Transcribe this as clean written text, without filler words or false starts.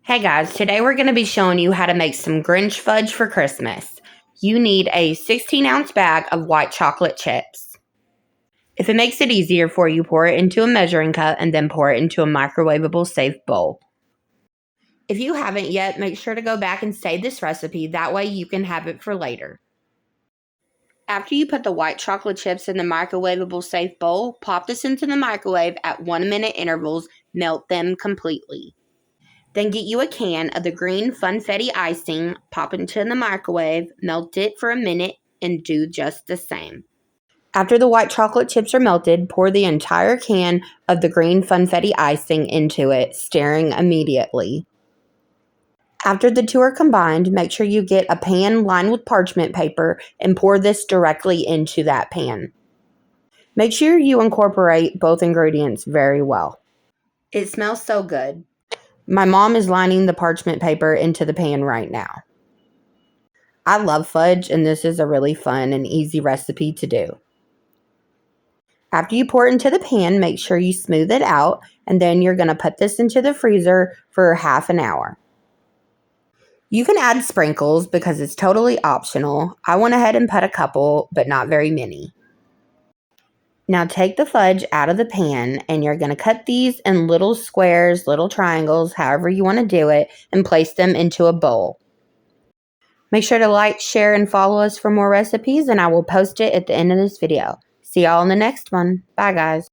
Hey guys, today we're going to be showing you how to make some Grinch Fudge for Christmas. You need a 16-ounce bag of white chocolate chips. If it makes it easier for you, pour it into a measuring cup and then pour it into a microwavable safe bowl. If you haven't yet, make sure to go back and save this recipe, that way you can have it for later. After you put the white chocolate chips in the microwavable safe bowl, pop this into the microwave at 1-minute intervals, melt them completely. Then get you a can of the green funfetti icing, pop it into the microwave, melt it for a minute, and do just the same. After the white chocolate chips are melted, pour the entire can of the green funfetti icing into it, stirring immediately. After the two are combined, make sure you get a pan lined with parchment paper and pour this directly into that pan. Make sure you incorporate both ingredients very well. It smells so good. My mom is lining the parchment paper into the pan right now. I love fudge, and this is a really fun and easy recipe to do. After you pour it into the pan, make sure you smooth it out, and then you're going to put this into the freezer for half an hour. You can add sprinkles because it's totally optional. I went ahead and put a couple, but not very many. Now take the fudge out of the pan, and you're going to cut these in little squares, little triangles, however you want to do it, and place them into a bowl. Make sure to like, share, and follow us for more recipes, and I will post it at the end of this video. See y'all in the next one. Bye, guys.